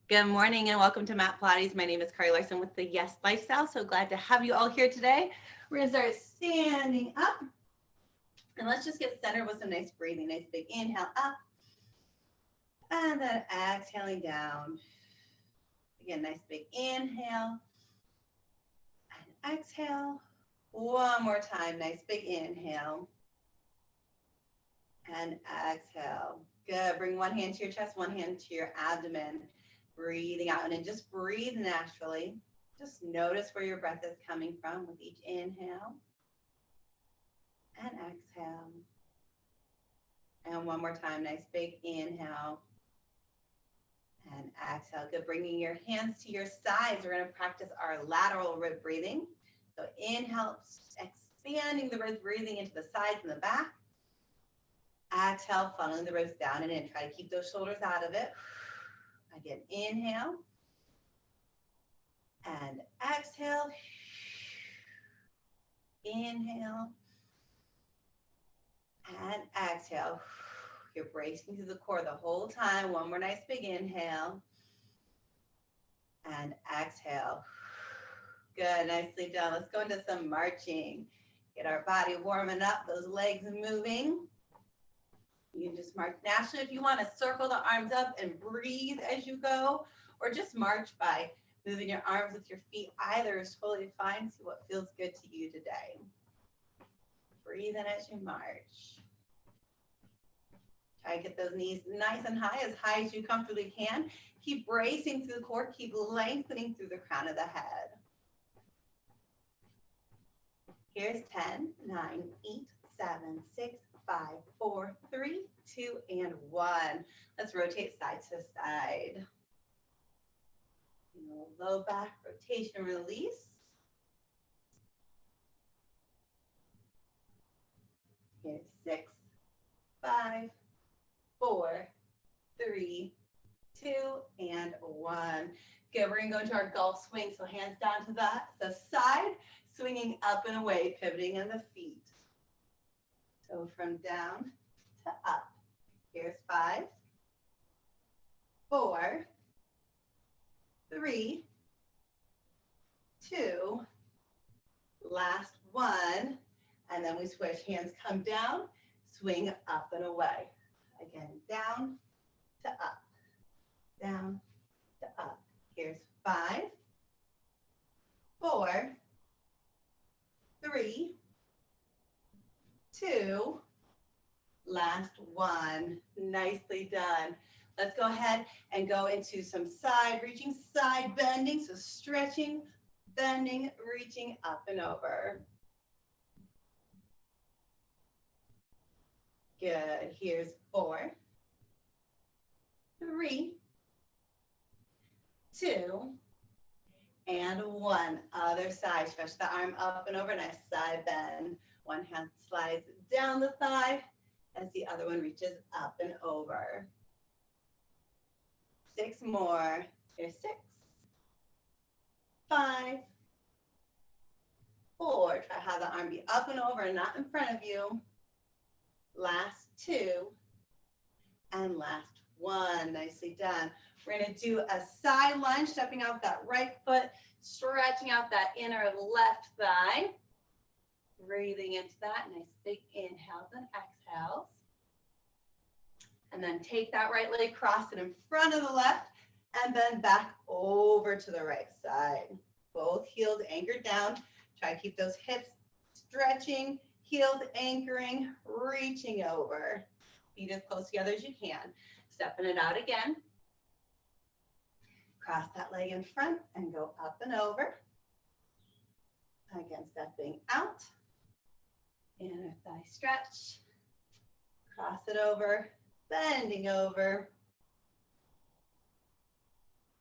Good morning and welcome to Matt Pilates. My name is Carly Larson with the Yes Lifestyle. So glad to have you all here today. We're going to start standing up. And let's just get centered with some nice breathing. Nice big inhale up. And then exhaling down. Again, nice big inhale. And exhale. One more time. Nice big inhale. And exhale. Good. Bring one hand to your chest, one hand to your abdomen. Breathing out, and then just breathe naturally. Just notice where your breath is coming from with each inhale and exhale. And one more time, nice big inhale and exhale. Good, bringing your hands to your sides. We're going to practice our lateral rib breathing. So inhale, expanding the ribs, breathing into the sides and the back. Exhale, funneling the ribs down and in. Try to keep those shoulders out of it. Again, inhale and exhale. Inhale and exhale. You're bracing through the core the whole time. One more nice big inhale and exhale. Good, nicely done. Let's go into some marching. Get our body warming up, those legs moving. You can just march naturally if you want to circle the arms up and breathe as you go, or just march by moving your arms with your feet. Either is totally fine. See what feels good to you today. Breathe in as you march. Try to get those knees nice and high as you comfortably can. Keep bracing through the core. Keep lengthening through the crown of the head. Here's 10, 9, 8, 7, 6, 5, 4, 3, 2, and 1. Let's rotate side to side. Low back rotation release. Here's 6, 5, 4, 3, 2, and 1. Good, we're gonna go into our golf swing. So hands down to the side, swinging up and away, pivoting in the feet. So from down to up. Here's 5, 4, 3, 2, last 1, and then we switch. Hands come down, swing up and away. Again, down to up, down to up. Here's 5, 4, 3, 2, last 1. Nicely done. Let's go ahead and go into some side reaching, side bending. So stretching, bending, reaching up and over. Good. Here's 4, 3, 2, and 1. Other side. Stretch the arm up and over. Nice side bend. One hand slides down the thigh as the other one reaches up and over. 6 more. Here's 6, 5, 4. Try to have the arm be up and over and not in front of you. Last 2 and last 1. Nicely done. We're going to do a side lunge, stepping out that right foot, stretching out that inner left thigh. Breathing into that. Nice big inhales and exhales. And then take that right leg, cross it in front of the left, and then back over to the right side. Both heels anchored down. Try to keep those hips stretching, heels anchoring, reaching over. Feet as close together as you can. Stepping it out again. Cross that leg in front and go up and over. Again, stepping out. Inner thigh stretch. Cross it over. Bending over.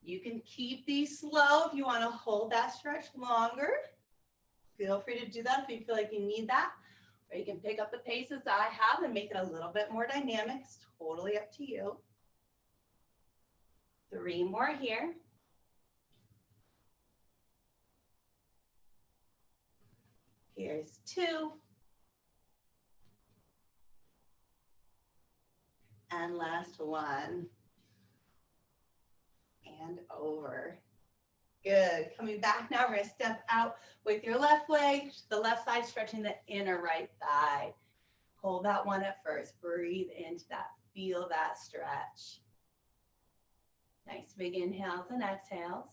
You can keep these slow if you want to hold that stretch longer. Feel free to do that if you feel like you need that. Or you can pick up the pace as I have and make it a little bit more dynamic. It's totally up to you. 3 more here. Here's 2. And last 1. and over. Good. Coming back now, we're going to step out with your left leg, the left side stretching the inner right thigh. Hold that one at first. Breathe into that. Feel that stretch. Nice big inhales and exhales.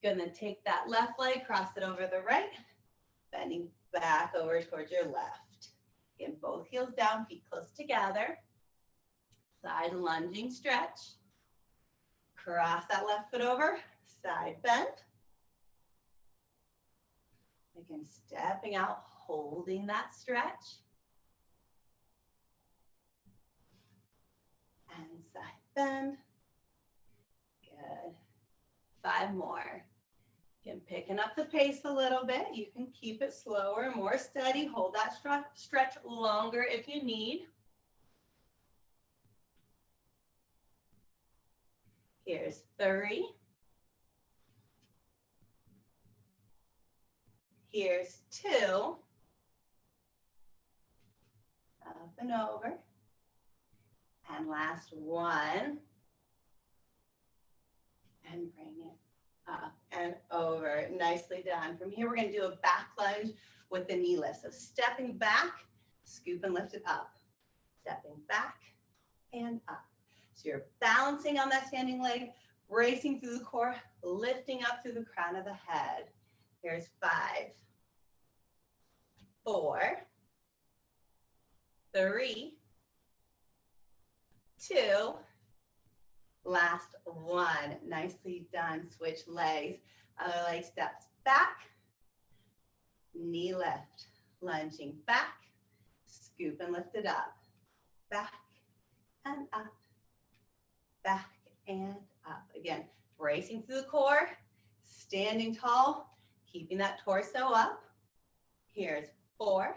Good. And then take that left leg, cross it over the right, bending back over towards your left. Again, both heels down, feet close together. Side lunging stretch. Cross that left foot over, side bend. Again, stepping out, holding that stretch. And side bend. Good. 5 more. Again, picking up the pace a little bit. You can keep it slower, more steady. Hold that stretch longer if you need. Here's 3. Here's 2. Up and over. And last 1. And bring it up and over. Nicely done. From here, we're going to do a back lunge with the knee lift. So stepping back, scoop and lift it up. Stepping back and up. So you're balancing on that standing leg, bracing through the core, lifting up through the crown of the head. Here's 5, 4, 3, 2, last 1. Nicely done. Switch legs. Other leg steps back, knee lift, lunging back, scoop and lift it up, back and up, back and up. Again, bracing through the core, standing tall, keeping that torso up. Here's 4,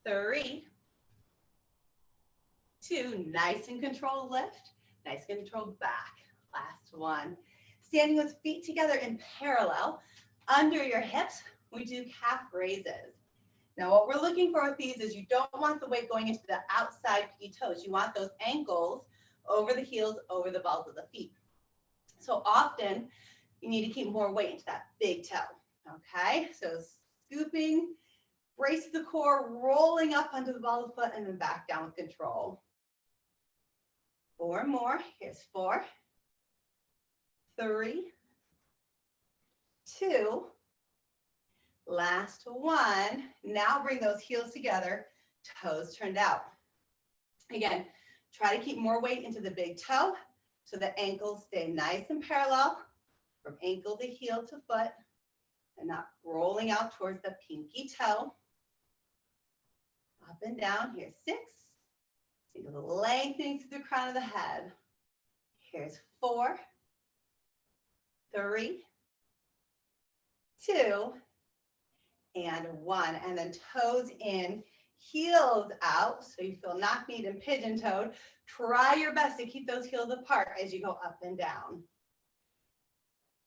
3, 2, nice and controlled lift, nice and controlled back. Last 1. Standing with feet together in parallel, under your hips, we do calf raises. Now what we're looking for with these is you don't want the weight going into the outside pinky toes. You want those ankles over the heels, over the balls of the feet. So often you need to keep more weight into that big toe, okay? So scooping, brace the core, rolling up onto the ball of the foot, and then back down with control. 4 more. Here's 4, 3, 2, last 1. Now bring those heels together, toes turned out. Again, try to keep more weight into the big toe so the ankles stay nice and parallel from ankle to heel to foot and not rolling out towards the pinky toe. Up and down. Here's 6. Lengthening through the crown of the head. Here's 4, 3, 2, and 1. And then toes in, heels out, so you feel knock-kneed and pigeon-toed. Try your best to keep those heels apart as you go up and down.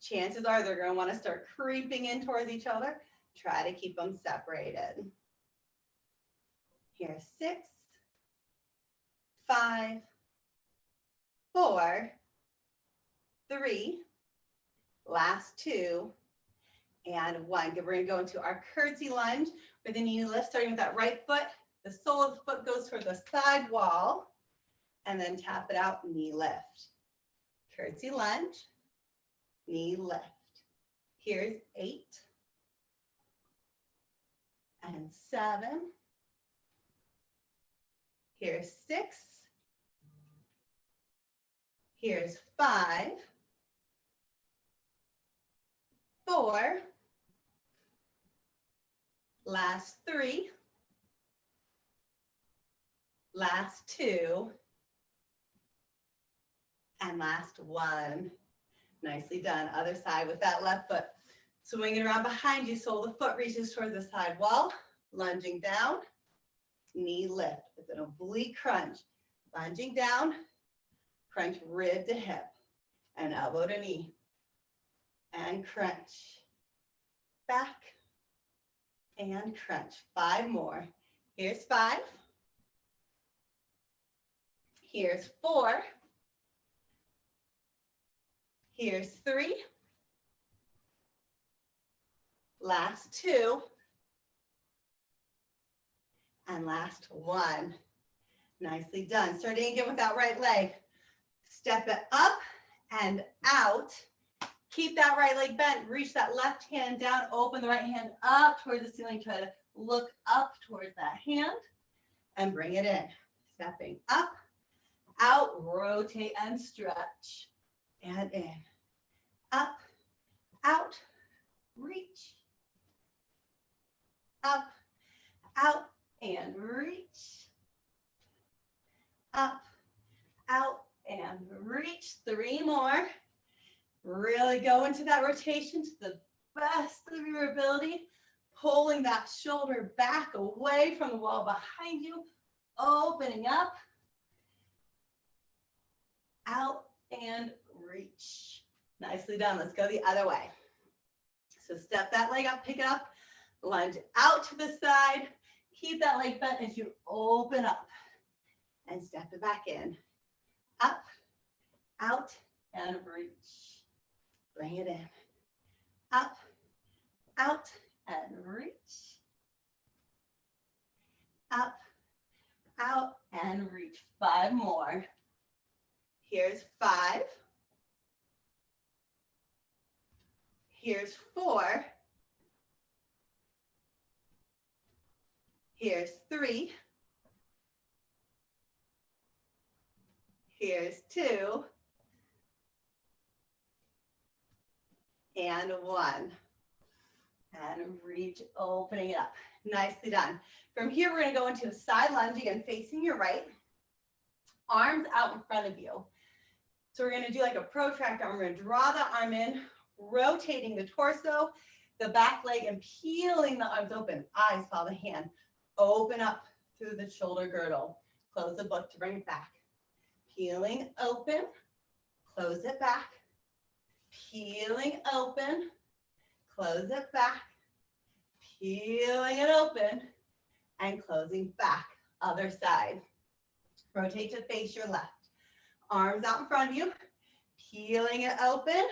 Chances are they're going to want to start creeping in towards each other. Try to keep them separated. Here's 6, 5, 4, 3, last 2, and 1. Good. We're going to go into our curtsy lunge with the knee lift, starting with that right foot. The sole of the foot goes toward the side wall, and then tap it out, knee lift. Curtsy lunge, knee lift. Here's 8, and 7. Here's 6. Here's 5, 4, last 3, last 2, and last 1. Nicely done. Other side with that left foot. Swing it around behind you, sole of the foot reaches towards the side wall, lunging down, knee lift with an oblique crunch, lunging down, crunch rib to hip, and elbow to knee, and crunch, back, and crunch. 5 more. Here's 5. Here's 4, Here's 3. Last 2. And last 1. Nicely done. Starting again with that right leg. Step it up and out. Keep that right leg bent. Reach that left hand down. Open the right hand up towards the ceiling. Try to look up towards that hand and bring it in. Stepping up, out, rotate and stretch. And in. Up, out, reach. Up, out, and reach. Up, out, and reach. 3 more. Really go into that rotation to the best of your ability. Pulling that shoulder back away from the wall behind you. Opening up. Out and reach. Nicely done. Let's go the other way. So step that leg up, pick it up. Lunge out to the side. Keep that leg bent as you open up. And step it back in. Up, out, and reach. Bring it in. Up, out, and reach. Up, out, and reach. 5 more. Here's 5. Here's 4. Here's 3. Here's 2. And 1. And reach, opening it up. Nicely done. From here, we're going to go into a side lunge again, facing your right. Arms out in front of you. So we're going to do like a protractor arm. We're going to draw the arm in, rotating the torso, the back leg, and peeling the arms open. Eyes follow the hand. Open up through the shoulder girdle. Close the book to bring it back. Peeling open, close it back. Peeling open, close it back. Peeling it open, and closing back. Other side. Rotate to face your left. Arms out in front of you. Peeling it open,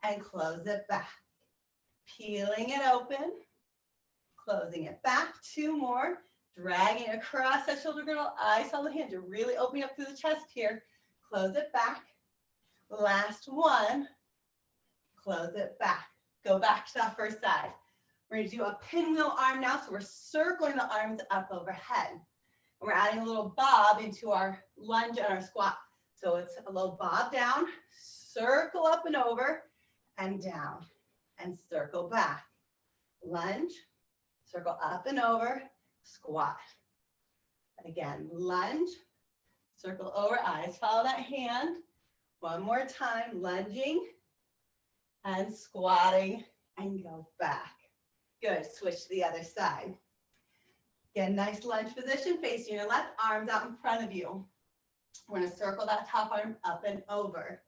and close it back. Peeling it open, closing it back. 2 more. Dragging across that shoulder girdle. Eyes on the hand. You're really opening up through the chest here. Close it back. Last 1. Close it back. Go back to that first side. We're going to do a pinwheel arm now. So we're circling the arms up overhead. And we're adding a little bob into our lunge and our squat. So it's a little bob down, circle up and over, and down, and circle back. Lunge, circle up and over, squat. And again, lunge, circle over, eyes follow that hand. 1 more time, lunging and squatting, and go back. Good, switch to the other side. Again, nice lunge position, facing your left, arms out in front of you. We're going to circle that top arm up and over.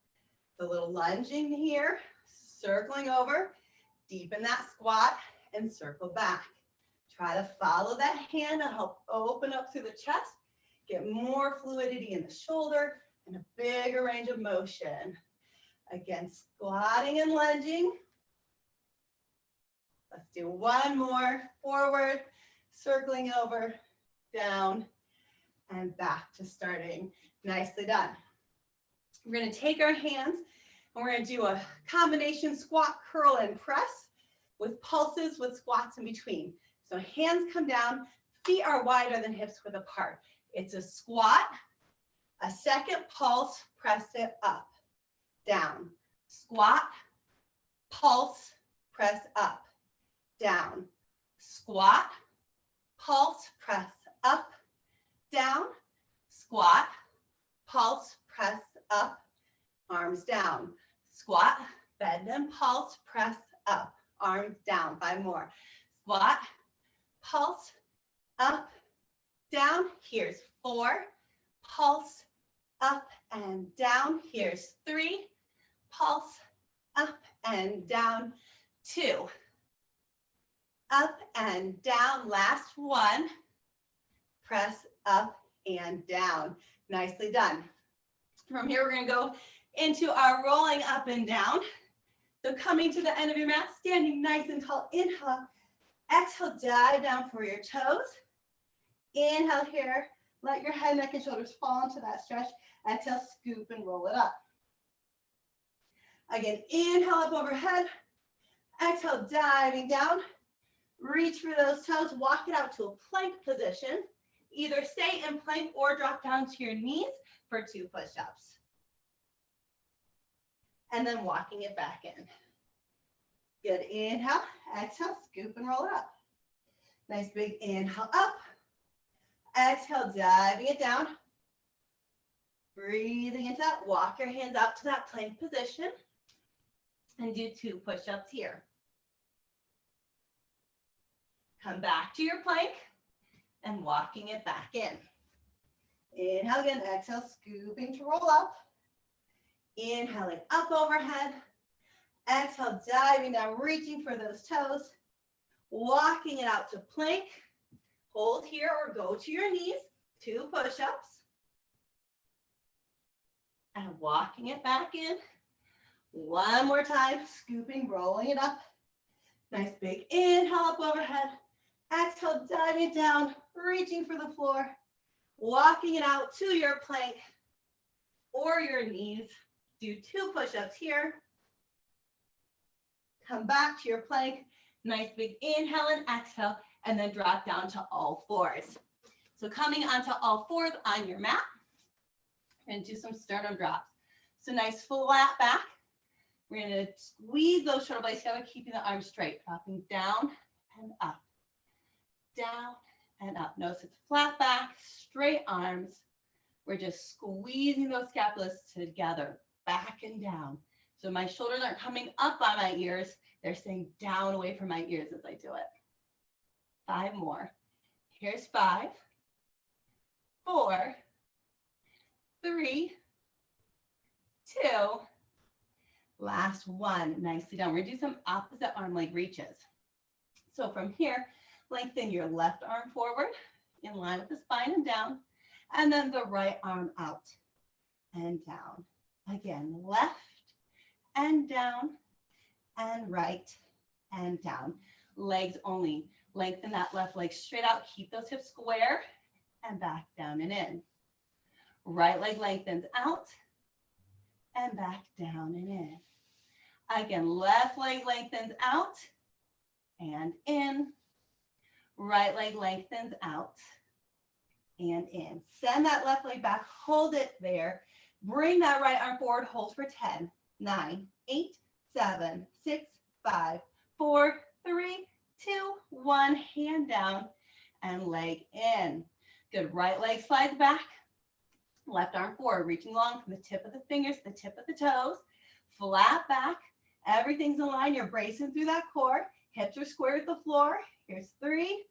The little lunging here, circling over, deepen that squat, and circle back. Try to follow that hand and help open up through the chest. Get more fluidity in the shoulder and a bigger range of motion. Again, squatting and lunging. Let's do 1 more. Forward, circling over, down, and back to starting. Nicely done. We're going to take our hands and we're going to do a combination squat, curl, and press with pulses with squats in between. So hands come down, feet are wider than hips width apart. It's a squat, a second pulse, press it up, down. Squat, pulse, press up, down. Squat, pulse, press up, down. Squat, pulse, press up, arms down. Squat, bend and pulse, press up, arms down. 5 more. Squat, pulse, up, down. Here's 4, pulse, up and down. Here's 3, pulse, up and down. 2, up and down. Last 1, press up and down. Nicely done. From here, we're going to go into our rolling up and down. So coming to the end of your mat, standing nice and tall. Inhale, exhale, dive down for your toes. Inhale here, let your head, neck, and shoulders fall into that stretch. Exhale, scoop and roll it up. Again, inhale up overhead. Exhale, diving down. Reach for those toes, walk it out to a plank position. Either stay in plank or drop down to your knees for 2 push-ups. And then walking it back in. Good, inhale, exhale, scoop and roll it up. Nice big inhale up. Exhale, diving it down. Breathing into that, walk your hands out to that plank position. And do 2 push-ups here. Come back to your plank and walking it back in. Inhale again, exhale, scooping to roll up. Inhaling up overhead. Exhale, diving down, reaching for those toes. Walking it out to plank. Hold here or go to your knees. 2 push-ups. And walking it back in. One more time, scooping, rolling it up. Nice big inhale up overhead. Exhale, diving down, reaching for the floor. Walking it out to your plank or your knees. Do 2 push-ups here. Come back to your plank. Nice big inhale and exhale, and then drop down to all fours. So coming onto all fours on your mat, and do some sternum drops. So nice flat back. We're going to squeeze those shoulder blades together, keeping the arms straight, dropping down and up, down and up. Notice it's flat back, straight arms. We're just squeezing those scapulas together, back and down. So my shoulders aren't coming up by my ears. They're staying down away from my ears as I do it. 5 more. Here's 5, 4, 3, 2, last 1. Nicely done. We're going to do some opposite arm leg reaches. So from here, lengthen your left arm forward in line with the spine and down, and then the right arm out and down. Again, left and down and right and down. Legs only. Lengthen that left leg straight out. Keep those hips square and back down and in. Right leg lengthens out and back down and in. Again, left leg lengthens out and in. Right leg lengthens out and in. Send that left leg back, hold it there. Bring that right arm forward, hold for 10, 9, 8, 7, 6, 5, 4, 3, 2, 1. Hand down and leg in. Good, right leg slides back. Left arm forward, reaching long from the tip of the fingers to the tip of the toes. Flat back. Everything's in line. You're bracing through that core. Hips are square with the floor. Here's 3,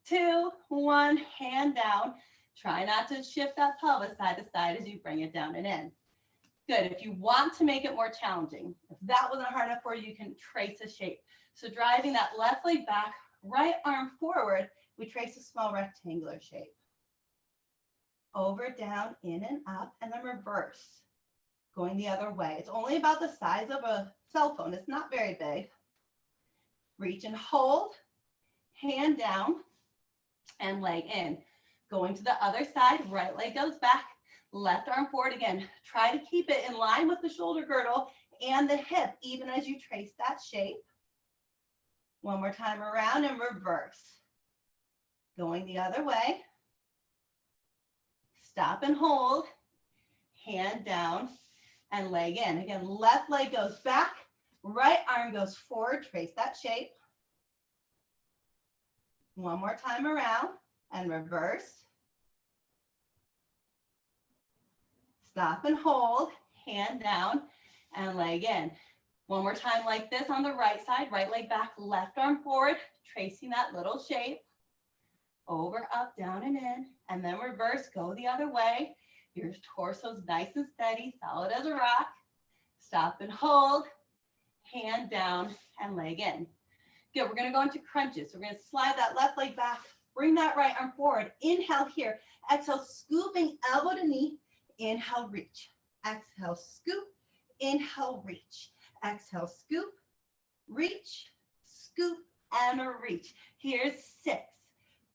2, 1. Hand down. Try not to shift that pelvis side to side as you bring it down and in. Good. If you want to make it more challenging, if that wasn't hard enough for you, you can trace a shape. So driving that left leg back, right arm forward, we trace a small rectangular shape. Over, down, in and up, and then reverse. Going the other way. It's only about the size of a cell phone. It's not very big. Reach and hold. Hand down and leg in. Going to the other side, right leg goes back, left arm forward again. Try to keep it in line with the shoulder girdle and the hip, even as you trace that shape. One more time around and reverse. Going the other way. Stop and hold. Hand down and leg in. Again, left leg goes back, right arm goes forward. Trace that shape. One more time around and reverse. Stop and hold, hand down and leg in. One more time like this on the right side, right leg back, left arm forward, tracing that little shape. Over, up, down and in, and then reverse, go the other way. Your torso's nice and steady, solid as a rock. Stop and hold, hand down and leg in. Good, we're gonna go into crunches. We're gonna slide that left leg back, bring that right arm forward. Inhale here, exhale, scooping elbow to knee. Inhale, reach. Exhale, scoop. Inhale, reach. Exhale, scoop, reach, scoop, and a reach. Here's 6,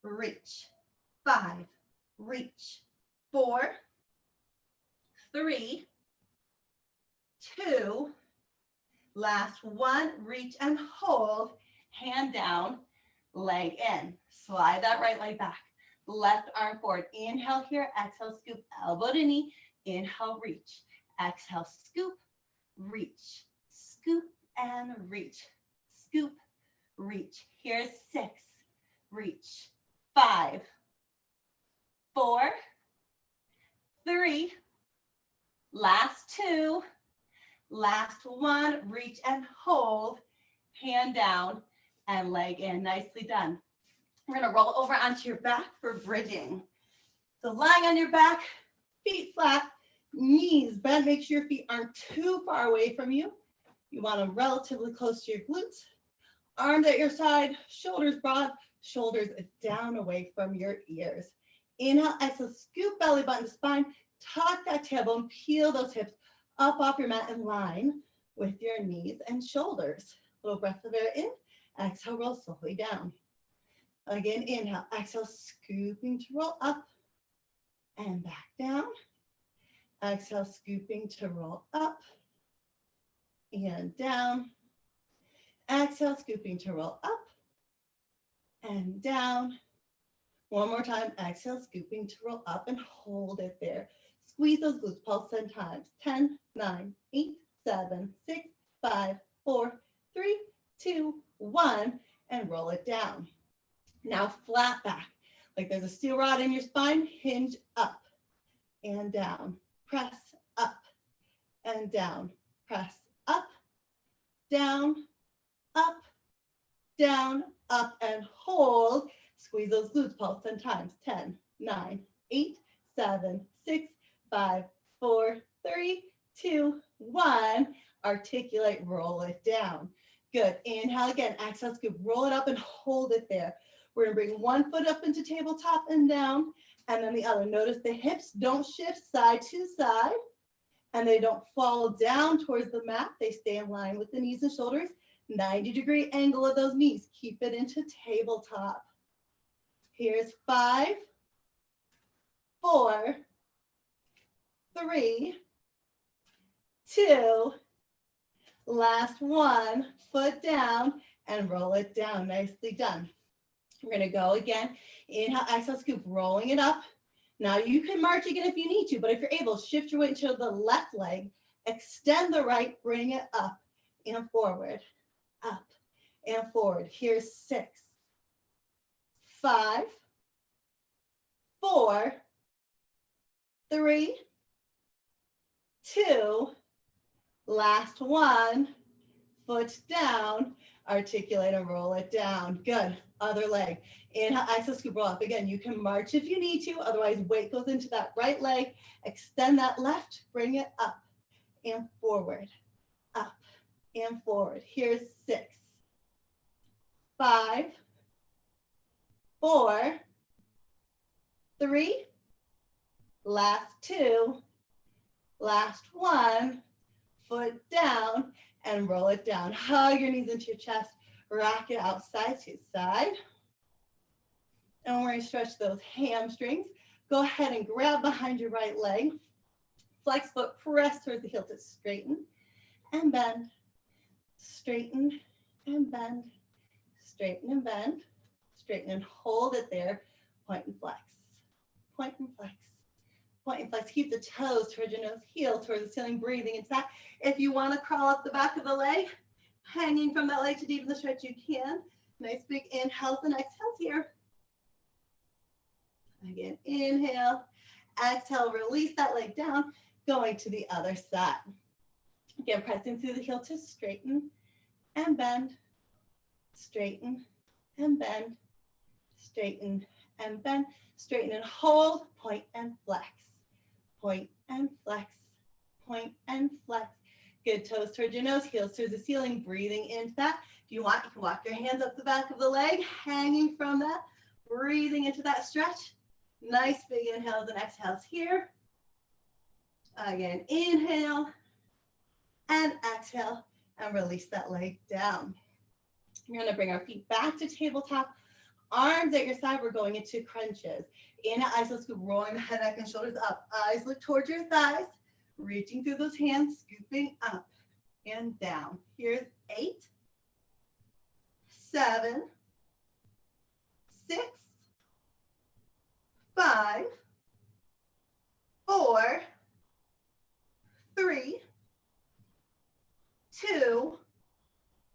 reach, 5, reach, 4, 3, 2, last 1, reach and hold, hand down, leg in. Slide that right leg back. Left arm forward. Inhale here, exhale, scoop, elbow to knee. Inhale, reach. Exhale, scoop, reach, scoop, and reach. Scoop, reach. Here's 6, reach, 5, 4, 3, last 2, last 1, reach and hold, hand down and leg in. Nicely done. We're gonna roll over onto your back for bridging. So lying on your back, feet flat, knees bent. Make sure your feet aren't too far away from you. You want them relatively close to your glutes. Arms at your side, shoulders broad, shoulders down away from your ears. Inhale, exhale, scoop belly button to spine, tuck that tailbone, peel those hips up off your mat in line with your knees and shoulders. Little breath of air in, exhale, roll slowly down. Again, inhale, exhale, scooping to roll up and back down. Exhale, scooping to roll up and down. Exhale, scooping to roll up and down. One more time, exhale, scooping to roll up and hold it there. Squeeze those glutes, pulse 10 times. 10, 9, 8, 7, 6, 5, 4, 3, 2, 1, and roll it down. Now flat back, like there's a steel rod in your spine, hinge up and down, press up and down, press up, down, up, down, up, and hold. Squeeze those glutes, pulse 10 times. 10, 9, 8, 7, 6, 5, 4, 3, 2, 1. Articulate, roll it down. Good. Inhale again. Exhale, scoop, roll it up and hold it there. We're going to bring one foot up into tabletop and down, and then the other. Notice the hips don't shift side to side, and they don't fall down towards the mat. They stay in line with the knees and shoulders. 90-degree angle of those knees. Keep it into tabletop. Here's 5, 4, 3, 2, last 1, foot down, and roll it down. Nicely done. We're going to go again. Inhale, exhale, scoop, rolling it up. Now you can march again if you need to, but if you're able, shift your weight to the left leg, extend the right, bring it up and forward, up and forward. Here's 6, 5, 4, 3, 2, last 1, foot down, articulate and roll it down. Good. Other leg. Inhale, exhale, scoop, roll up. Again, you can march if you need to, otherwise weight goes into that right leg. Extend that left, bring it up and forward, up and forward. Here's 6, 5, 4, 3, last 2, last 1, foot down, and roll it down. Hug your knees into your chest. Rock it out side to side. And we're going to stretch those hamstrings. Go ahead and grab behind your right leg. Flex foot, press towards the heel to straighten and bend. Straighten and bend. Straighten and bend. Straighten and hold it there. Point and flex. Point and flex. Point and flex. Keep the toes towards your nose, heel towards the ceiling, breathing into that. If you want to crawl up the back of the leg, hanging from that leg to deepen the stretch, you can. Nice big inhales and exhales here. Again, inhale, exhale, release that leg down, going to the other side. Again, pressing through the heel to straighten and bend, straighten and bend, straighten and bend, straighten and hold, point and flex, point and flex, point and flex. Good, toes towards your nose, heels towards the ceiling, breathing into that. If you want, you can walk your hands up the back of the leg, hanging from that, breathing into that stretch. Nice big inhales and exhales here. Again, inhale, and exhale, and release that leg down. We're gonna bring our feet back to tabletop, arms at your side. We're going into crunches. Inhale, eyes look scoop, rolling the head, neck, and shoulders up. Eyes look towards your thighs, reaching through those hands, scooping up and down. Here's 8, 7, 6, 5, 4, 3, 2,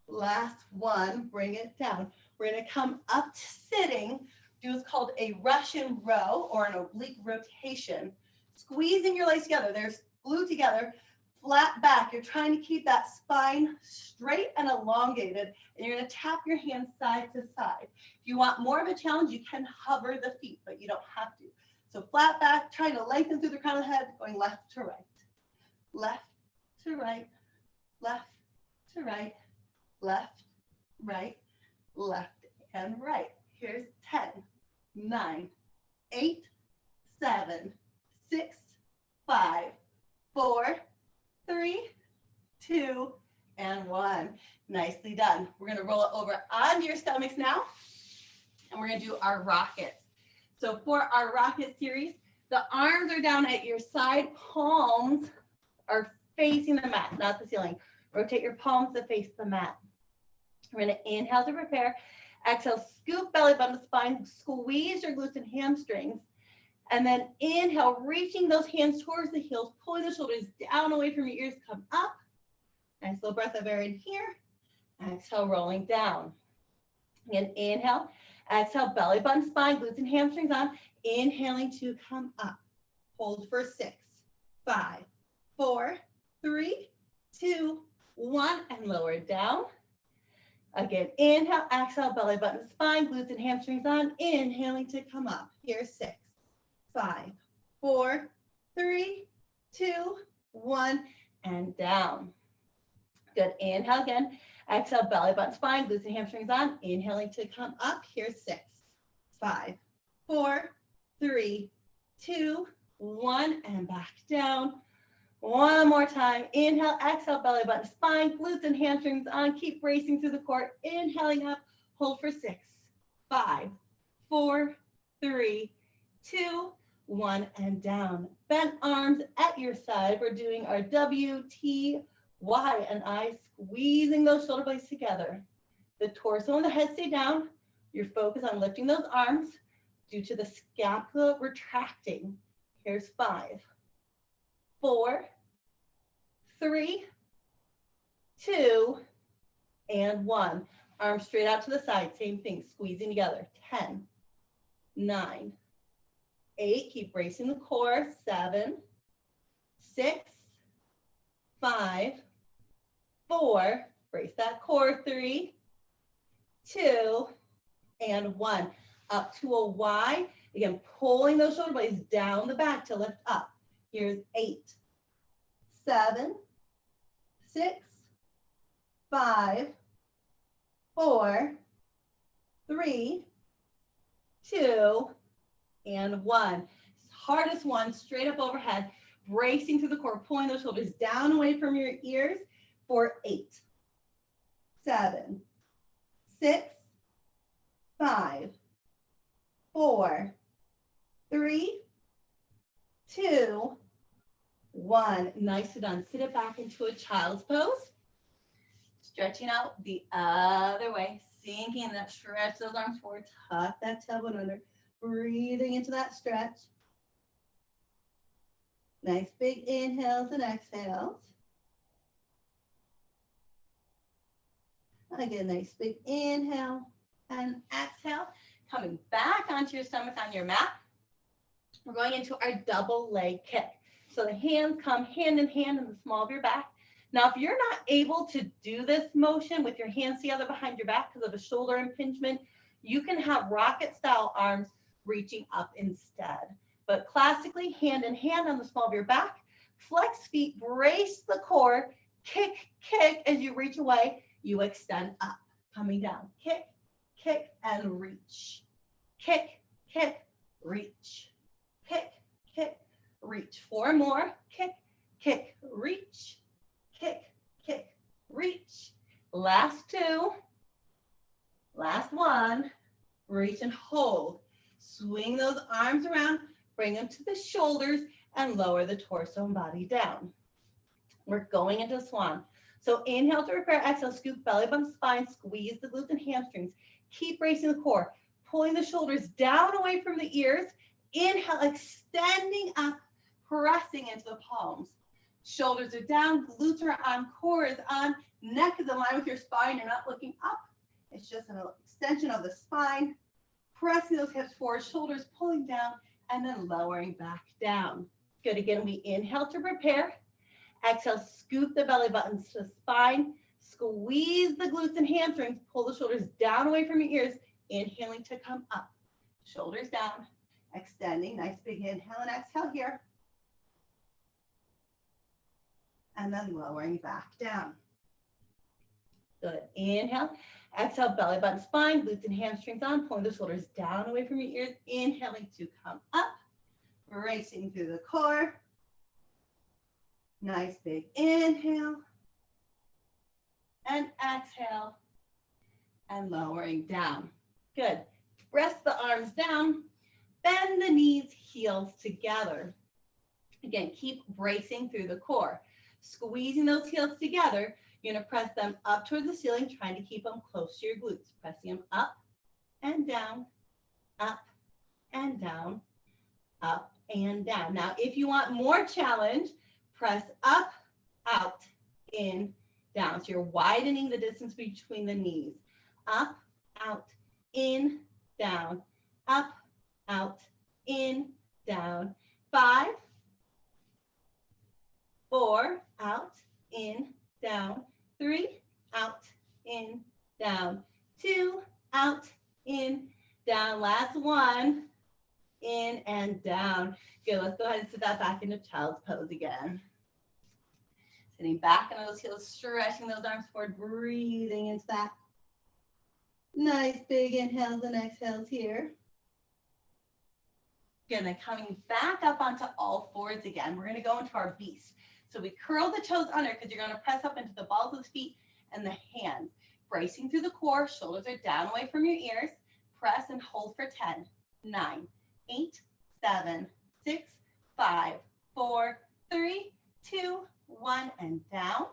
last one, bring it down. We're gonna come up to sitting, do what's called a Russian row or an oblique rotation. Squeezing your legs together, they're glued together, flat back. You're trying to keep that spine straight and elongated, and you're gonna tap your hands side to side. If you want more of a challenge, you can hover the feet, but you don't have to. So flat back, trying to lengthen through the crown of the head, going left to right, left to right, left to right, left, right, left, and right. Here's 10, 9, 8, 7, 6, 5, 4, 3, 2, and 1. Nicely done. We're gonna roll it over onto your stomachs now, and we're gonna do our rockets. So for our rocket series, the arms are down at your side, palms are facing the mat, not the ceiling. Rotate your palms to face the mat. We're gonna inhale to prepare. Exhale, scoop belly button to spine, squeeze your glutes and hamstrings. And then inhale, reaching those hands towards the heels, pulling the shoulders down away from your ears, come up. Nice little breath of air in here. Exhale, rolling down. Again, inhale, exhale, belly button, spine, glutes and hamstrings on. Inhaling to come up. Hold for 6, 5, 4, 3, 2, 1, and lower down. Again, inhale, exhale, belly button, spine, glutes and hamstrings on. Inhaling to come up. Here's 6, 5, 4, 3, 2, 1, and down. Good. Inhale again. Exhale, belly button, spine, glutes and hamstrings on. Inhaling to come up. Here's 6, 5, 4, 3, 2, 1, and back down. One more time. Inhale, exhale, belly button, spine, glutes and hamstrings on. Keep racing through the core. Inhaling up. Hold for 6, 5, 4, 3, 2, 1, and down. Bent arms at your side. We're doing our W, T, Y, and I, squeezing those shoulder blades together. The torso and the head stay down. You're focused on lifting those arms due to the scapula retracting. Here's 5, 4, 3, 2, and 1. Arms straight out to the side. Same thing, squeezing together. 10, 9, 8. Keep bracing the core. 7, 6, 5, 4. Brace that core. 3, 2, and 1. Up to a Y. Again, pulling those shoulder blades down the back to lift up. Here's 8, 7, 6, 5, 4, 3, 2, and 1. Hardest one, straight up overhead, bracing through the core, pulling those shoulders down away from your ears for 8, 7, 6, 5, 4, 3, 2, 1. Nicely done. Sit it back into a child's pose. Stretching out the other way. Sinking that, stretch those arms forward. Tuck that tailbone under. Breathing into that stretch. Nice big inhales and exhales. Again, nice big inhale and exhale. Coming back onto your stomach on your mat. We're going into our double leg kick. So the hands come hand in hand in the small of your back. Now, if you're not able to do this motion with your hands together behind your back because of a shoulder impingement, you can have rocket style arms reaching up instead. But classically, hand in hand on the small of your back, flex feet, brace the core, kick, kick. As you reach away, you extend up, coming down. Kick, kick, and reach. Kick, kick, reach. Kick, kick, reach. 4 more. Kick, kick, reach. Kick, reach. Last two, last one, reach and hold. Swing those arms around, bring them to the shoulders, and lower the torso and body down. We're going into swan. So inhale to repair, exhale, scoop belly button, spine, squeeze the glutes and hamstrings. Keep bracing the core, pulling the shoulders down away from the ears. Inhale, extending up, pressing into the palms. Shoulders are down, glutes are on, core is on, neck is in line with your spine. You're not looking up. It's just an extension of the spine. Pressing those hips forward, shoulders pulling down, and then lowering back down. Good. Again, we inhale to prepare. Exhale, scoop the belly buttons to the spine. Squeeze the glutes and hamstrings. Pull the shoulders down away from your ears. Inhaling to come up. Shoulders down. Extending. Nice big inhale and exhale here. And then lowering back down. Good. Inhale. Exhale, belly button, spine, glutes and hamstrings on. Pulling the shoulders down away from your ears. Inhaling to come up. Bracing through the core. Nice big inhale. And exhale. And lowering down. Good. Press the arms down. Bend the knees, heels together. Again, keep bracing through the core. Squeezing those heels together. You're going to press them up towards the ceiling, trying to keep them close to your glutes. Pressing them up and down, up and down, up and down. Now, if you want more challenge, press up, out, in, down. So you're widening the distance between the knees. Up, out, in, down, up, out, in, down. 5, 4, out, in, down. 3, out, in, down. 2, out, in, down. Last one, in and down. Good, let's go ahead and sit that back into child's pose again. Sitting back on those heels, stretching those arms forward, breathing into that. Nice big inhales and exhales here. Good, then coming back up onto all fours again. We're gonna go into our beast. So we curl the toes under because you're going to press up into the balls of the feet and the hands. Bracing through the core, shoulders are down away from your ears. Press and hold for 10, 9, 8, 7, 6, 5, 4, 3, 2, 1, and down.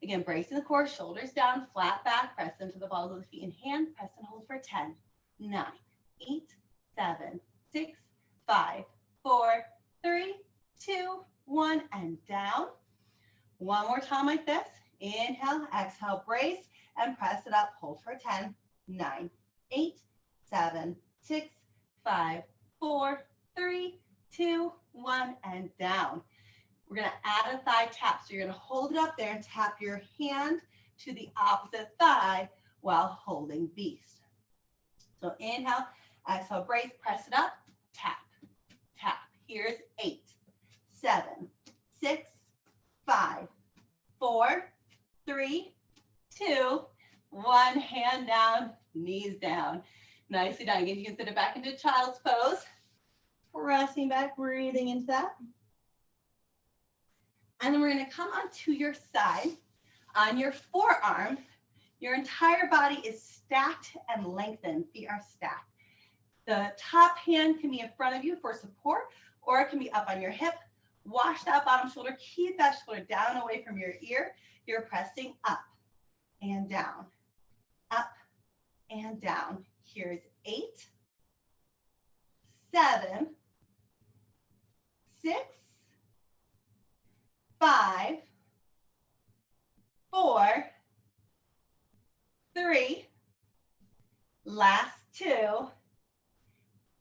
Again, bracing the core, shoulders down, flat back, press into the balls of the feet and hand. Press and hold for 10, 9, 8, 7, 6, 5, 4, 3, 2, 1, and down. One more time like this. Inhale, exhale, brace, and press it up. Hold for 10, 9, 8, 7, 6, 5, 4, 3, 2, 1, and down. We're going to add a thigh tap. So you're going to hold it up there and tap your hand to the opposite thigh while holding beast. So inhale, exhale, brace, press it up, tap, tap. Here's 8, 7, 6, 5, 4, 3, 2, 1. Hand down, knees down. Nicely done. Again, you can sit it back into child's pose. Pressing back, breathing into that. And then we're going to come onto your side. On your forearm, your entire body is stacked and lengthened. Feet are stacked. The top hand can be in front of you for support, or it can be up on your hip. Wash that bottom shoulder. Keep that shoulder down away from your ear. You're pressing up and down, up and down. Here's 8, 7, 6, 5, 4, 3, last 2,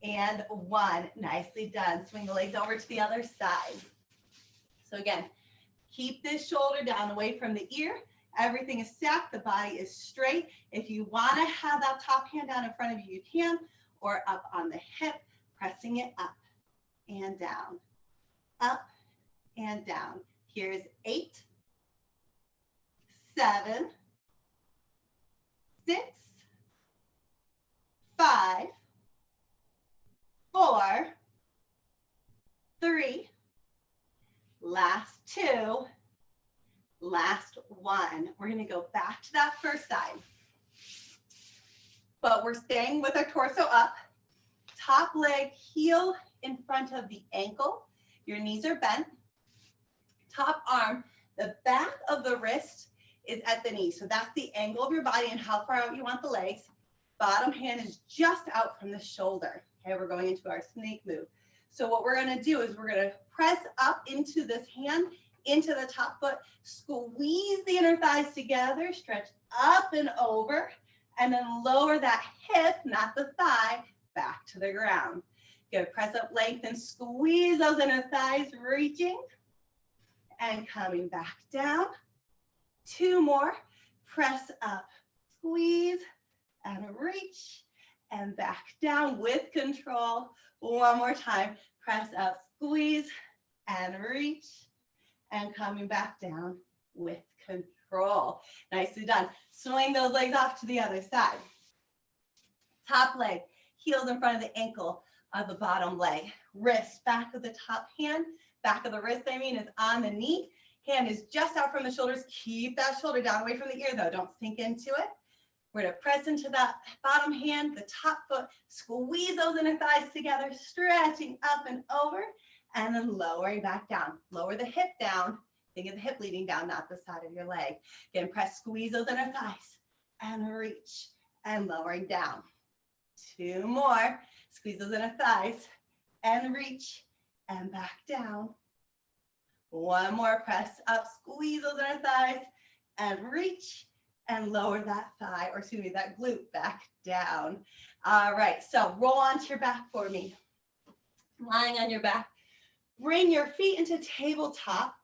and 1. Nicely done. Swing the legs over to the other side. So again, keep this shoulder down away from the ear. Everything is stacked. The body is straight. If you want to have that top hand down in front of you, you can, or up on the hip, pressing it up and down, up and down. Here's 8, 7, 6, 5, 4, 3, last 2, Last one. We're going to go back to that first side. But we're staying with our torso up. Top leg, heel in front of the ankle. Your knees are bent. Top arm, the back of the wrist is at the knee. So that's the angle of your body and how far out you want the legs. Bottom hand is just out from the shoulder. Okay, we're going into our snake move. So what we're going to do is we're going to press up into this hand, into the top foot, squeeze the inner thighs together, stretch up and over, and then lower that hip, not the thigh, back to the ground. Good, press up, lengthen, squeeze those inner thighs, reaching and coming back down. 2 more, press up, squeeze and reach and back down with control. 1 more time, press up, squeeze and reach and coming back down with control. Nicely done. Swing those legs off to the other side. Top leg, heels in front of the ankle of the bottom leg. Wrist, back of the top hand, back of the wrist, is on the knee. Hand is just out from the shoulders. Keep that shoulder down away from the ear though. Don't sink into it. We're going to press into that bottom hand, the top foot, squeeze those inner thighs together, stretching up and over, and then lowering back down. Lower the hip down. Think of the hip leading down, not the side of your leg. Again, press, squeeze those inner thighs, and reach, and lowering down. 2 more. Squeeze those inner thighs, and reach, and back down. 1 more. Press up, squeeze those inner thighs, and reach, and lower that thigh, or excuse me, that glute back down. All right, so roll onto your back for me. Lying on your back. Bring your feet into tabletop.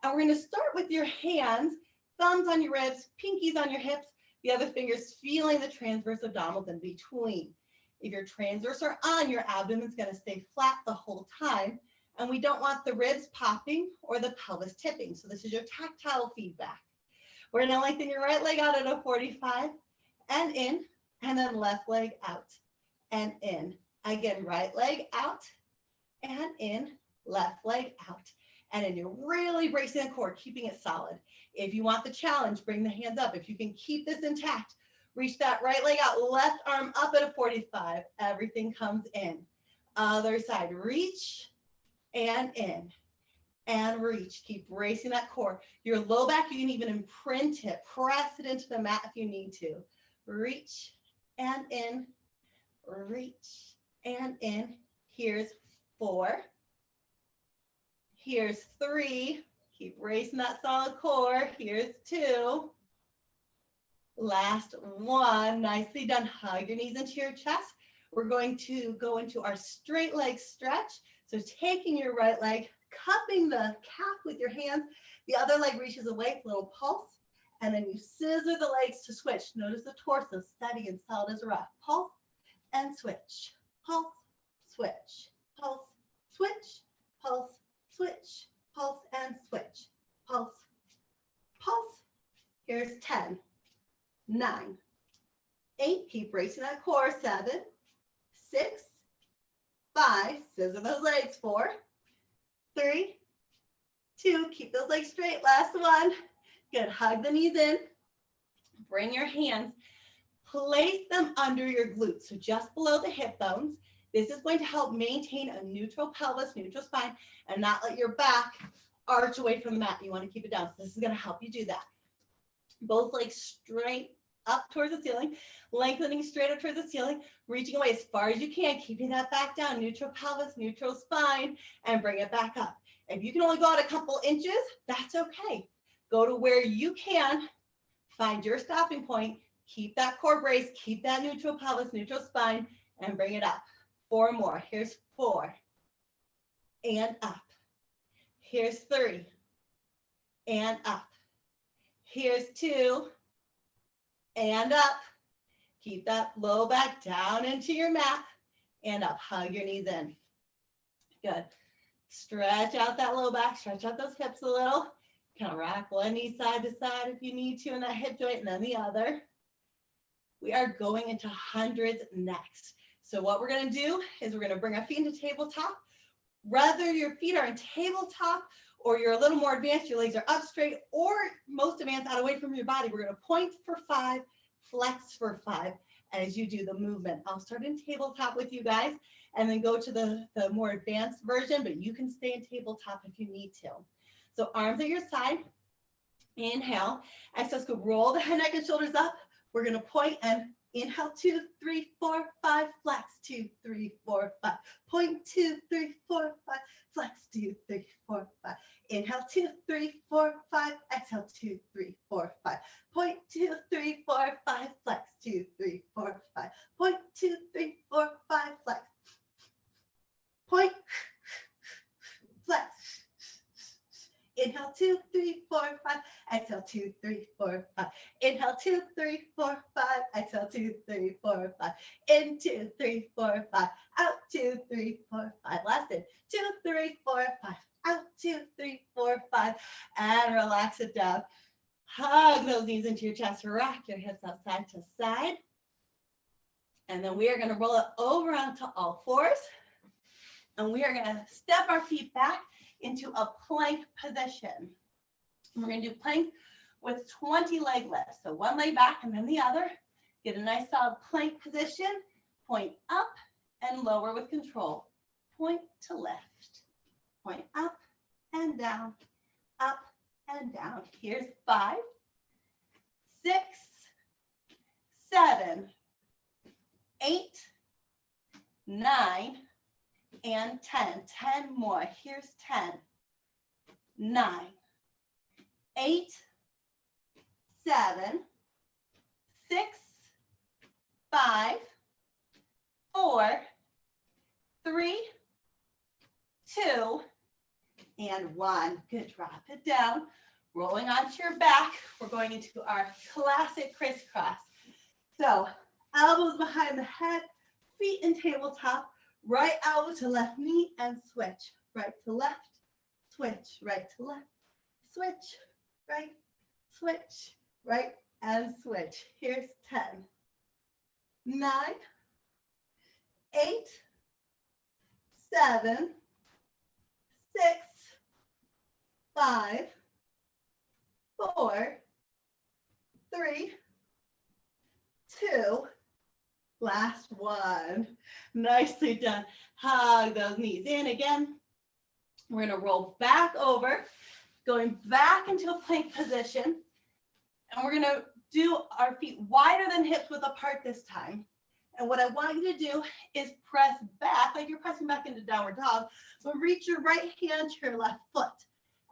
And we're going to start with your hands, thumbs on your ribs, pinkies on your hips, the other fingers feeling the transverse abdominals in between. If your transverse are on, your abdomen's going to stay flat the whole time. And we don't want the ribs popping or the pelvis tipping. So this is your tactile feedback. We're going to lengthen your right leg out at a 45 and in, and then left leg out and in. Again, right leg out and in, left leg out. And then you're really bracing the core, keeping it solid. If you want the challenge, bring the hands up. If you can keep this intact, reach that right leg out, left arm up at a 45. Everything comes in. Other side, reach and in and reach. Keep bracing that core. Your low back, you can even imprint it, press it into the mat if you need to. Reach and in, reach and in. Here's 4. Here's 3. Keep bracing that solid core. Here's 2. Last 1. Nicely done. Hug your knees into your chest. We're going to go into our straight leg stretch. So taking your right leg, cupping the calf with your hands. The other leg reaches away, little pulse. And then you scissor the legs to switch. Notice the torso steady and solid as a rock. Pulse and switch. Pulse, switch. Pulse, switch. Pulse, switch, pulse, and switch. Pulse, pulse. Here's 10, 9, 8. Keep bracing that core. 7, 6, 5. Scissor those legs. 4, 3, 2. Keep those legs straight. Last one. Good. Hug the knees in. Bring your hands. Place them under your glutes, so just below the hip bones. This is going to help maintain a neutral pelvis, neutral spine, and not let your back arch away from the mat. You want to keep it down. So this is going to help you do that. Both legs straight up towards the ceiling, lengthening straight up towards the ceiling, reaching away as far as you can, keeping that back down, neutral pelvis, neutral spine, and bring it back up. If you can only go out a couple inches, that's okay. Go to where you can, find your stopping point, keep that core brace, keep that neutral pelvis, neutral spine, and bring it up. 4 more. Here's 4 and up. Here's 3 and up. Here's 2 and up. Keep that low back down into your mat and up. Hug your knees in. Good. Stretch out that low back. Stretch out those hips a little. Kind of rock one knee side to side if you need to in that hip joint and then the other. We are going into hundreds next. So what we're going to do is we're going to bring our feet into tabletop. Whether your feet are in tabletop or you're a little more advanced, your legs are up straight, or most advanced out away from your body. We're gonna point for 5, flex for 5 as you do the movement. I'll start in tabletop with you guys and then go to the more advanced version, but you can stay in tabletop if you need to. So arms at your side, inhale. Exhale, go roll the head, neck, and shoulders up. We're gonna point and inhale, 2, 3, 4, 5, flex, 2, 3, 4, 5. Point, 2, 3, 4, 5, flex, 2, 3, 4, 5. Inhale, 2, 3, 4, 5. Exhale, 2, 3, 4, 5. Point, 2, 3, 4, 5, flex, 2, 3, 4, 5. Point, 2, 3, 4, 5, flex. Point, flex. Inhale, 2, 3, 4, 5. Exhale, 2, 3, 4, 5. Inhale, 2, 3, 4, 5. Exhale, 2, 3, 4, 5. In, 2, 3, 4, 5. Out, 2, 3, 4, 5. Last in, 2, 3, 4, 5. Out, 2, 3, 4, 5. And relax it down. Hug those knees into your chest. Rock your hips out side to side. And then we are going to roll it over onto all fours. And we are going to step our feet back into a plank position. We're going to do plank with 20 leg lifts. So one leg back and then the other. Get a nice solid plank position. Point up and lower with control. Point to lift. Point up and down, up and down. Here's 5, 6, 7, 8, 9, and 10. 10 more. Here's 10, 9, 8, 7, 6, 5, 4, 3, 2, and 1. Good. Drop it down. Rolling onto your back. We're going into our classic crisscross. So elbows behind the head, feet in tabletop, right elbow to left knee and switch. Right to left, switch. Right to left, switch. Right, switch. Right, and switch. Here's 10, 9, 8, 7, 6, 5, 4, 3, 2, last one. Nicely done. Hug those knees in again. We're going to roll back over, going back into a plank position. And we're going to do our feet wider than hips width apart this time. And what I want you to do is press back, like you're pressing back into downward dog. So reach your right hand to your left foot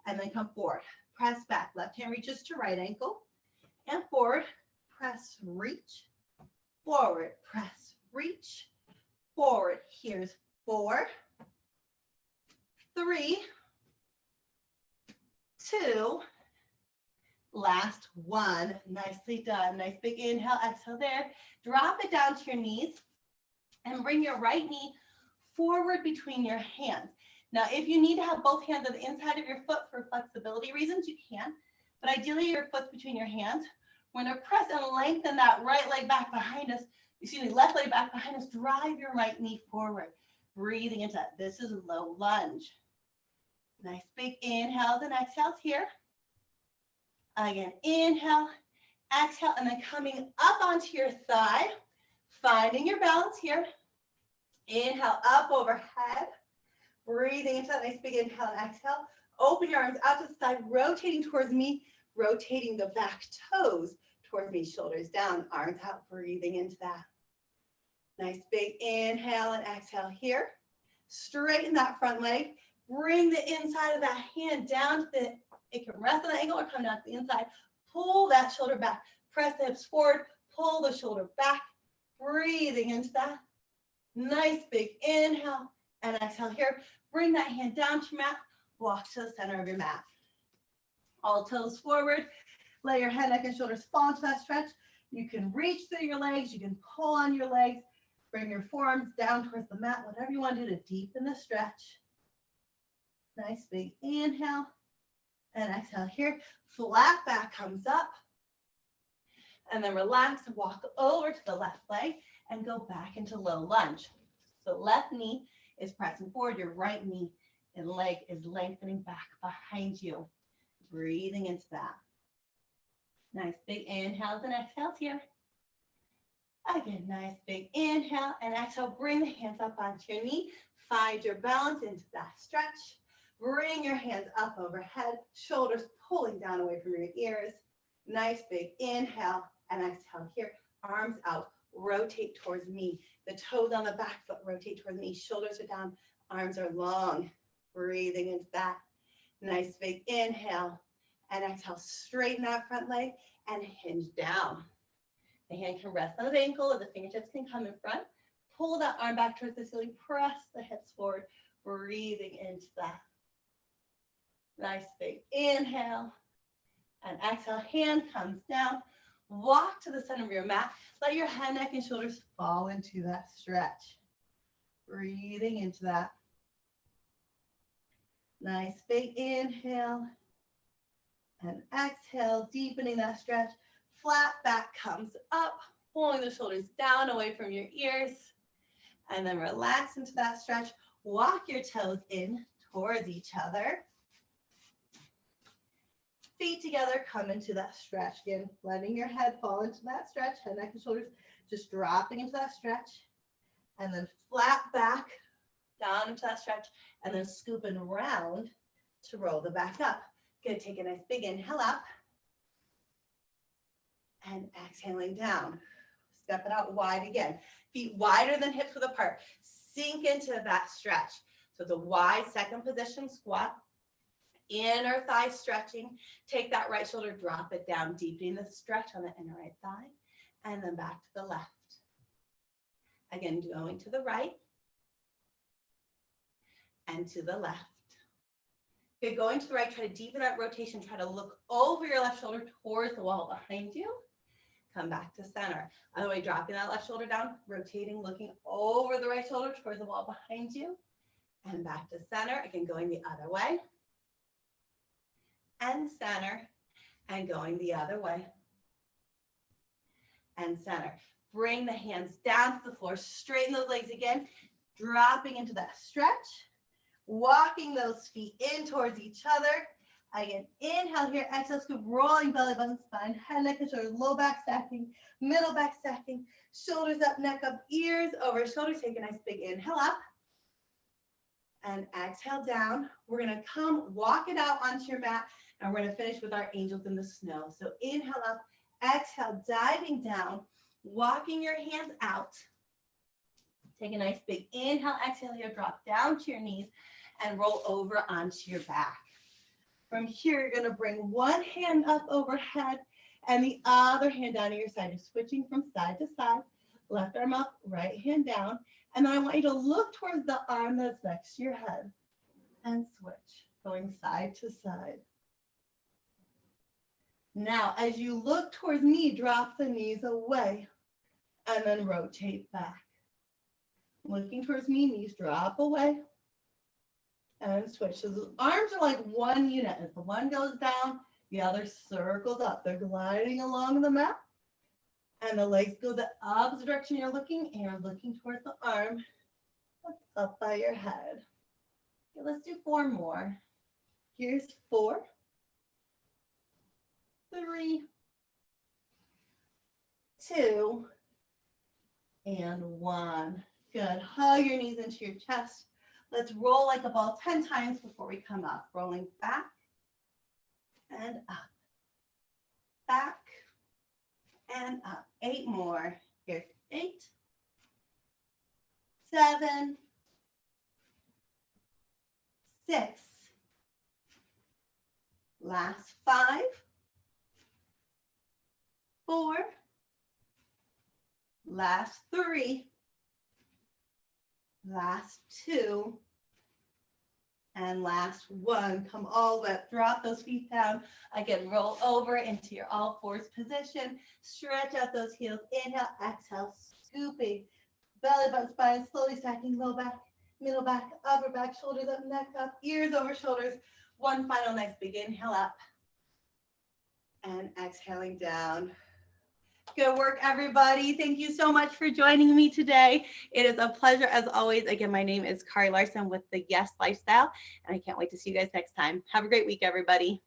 and then come forward. Press back. Left hand reaches to right ankle and forward. Press, reach, forward. Press, reach, forward. Here's 4, 3, 2, last one. Nicely done. Nice big inhale, exhale there. Drop it down to your knees and bring your right knee forward between your hands. Now, if you need to have both hands on the inside of your foot for flexibility reasons, you can, but ideally your foot's between your hands. We're going to press and lengthen that right leg back behind us, left leg back behind us. Drive your right knee forward. Breathing into that. This is low lunge. Nice big inhales and exhales here. Again, inhale, exhale, and then coming up onto your thigh, finding your balance here. Inhale, up overhead. Breathing into that nice big inhale and exhale. Open your arms out to the side, rotating towards me, rotating the back toes towards me, shoulders down, arms out, breathing into that. Nice big inhale and exhale here. Straighten that front leg. Bring the inside of that hand down to it can rest on the ankle or come down to the inside. Pull that shoulder back. Press the hips forward. Pull the shoulder back. Breathing into that. Nice big inhale and exhale here. Bring that hand down to your mat. Walk to the center of your mat. All toes forward. Let your head, neck, and shoulders fall into that stretch. You can reach through your legs. You can pull on your legs. Bring your forearms down towards the mat. Whatever you want to do to deepen the stretch. Nice big inhale. And exhale here. Flat back comes up. And then relax and walk over to the left leg and go back into low lunge. So left knee is pressing forward. Your right knee and leg is lengthening back behind you. Breathing into that. Nice big inhales and exhales here. Again, nice big inhale and exhale. Bring the hands up onto your knee. Find your balance into that stretch. Bring your hands up overhead, shoulders pulling down away from your ears. Nice big inhale and exhale here. Arms out, rotate towards me. The toes on the back foot rotate towards me. Shoulders are down, arms are long. Breathing into that. Nice big inhale and exhale. Straighten that front leg and hinge down. The hand can rest on the ankle or the fingertips can come in front. Pull that arm back towards the ceiling. Press the hips forward. Breathing into that. Nice big inhale and exhale. Hand comes down. Walk to the center of your mat. Let your head, neck, and shoulders fall into that stretch. Breathing into that. Nice big inhale and exhale, deepening that stretch. Flat back comes up, pulling the shoulders down away from your ears. And then relax into that stretch. Walk your toes in towards each other. Feet together, come into that stretch. Again, letting your head fall into that stretch. Head, neck, and shoulders just dropping into that stretch. And then flat back down into that stretch. And then scooping around to roll the back up. Good, take a nice big inhale up. And exhaling down. Step it out wide again. Feet wider than hips width apart. Sink into that stretch. So the wide second position squat. Inner thigh stretching. Take that right shoulder, drop it down, deepening the stretch on the inner right thigh. And then back to the left. Again, going to the right. And to the left. Okay, going to the right, try to deepen that rotation. Try to look over your left shoulder towards the wall behind you. Come back to center. Other way, dropping that left shoulder down, rotating, looking over the right shoulder towards the wall behind you. And back to center. Again, going the other way. And center. And going the other way. And center. Bring the hands down to the floor. Straighten those legs again. Dropping into that stretch. Walking those feet in towards each other. Again, inhale here, exhale, scoop, rolling belly button, spine, head, neck, and shoulders, low back stacking, middle back stacking, shoulders up, neck up, ears over shoulders. Take a nice big inhale up. And exhale down. We're going to come, walk it out onto your mat, and we're going to finish with our angels in the snow. So inhale up, exhale, diving down, walking your hands out. Take a nice big inhale, exhale here, drop down to your knees, and roll over onto your back. From here, you're going to bring one hand up overhead and the other hand down to your side. You're switching from side to side. Left arm up, right hand down. And then I want you to look towards the arm that's next to your head and switch, going side to side. Now, as you look towards me, drop the knees away and then rotate back. Looking towards me, knees drop away. And switch. So the arms are like one unit. As the one goes down, the other circles up. They're gliding along the mat. And the legs go the opposite direction you're looking, and you're looking towards the arm that's up by your head. Okay, let's do 4 more. Here's 4, 3, 2, and 1. Good. Hug your knees into your chest. Let's roll like a ball 10 times before we come up. Rolling back and up. Back and up. 8 more. Here's 8, 7, 6. Last 5, 4. Last 3. Last 2, and last 1. Come all the way up. Drop those feet down. Again, roll over into your all fours position. Stretch out those heels. Inhale, exhale, scooping. Belly button, spine, slowly stacking. Low back, middle back, upper back, shoulders up, neck up, ears over shoulders. One final nice big inhale up. And exhaling down. Good work, everybody. Thank you so much for joining me today. It is a pleasure as always. Again, my name is Kari Larson with the Yes Lifestyle, and I can't wait to see you guys next time. Have a great week, everybody.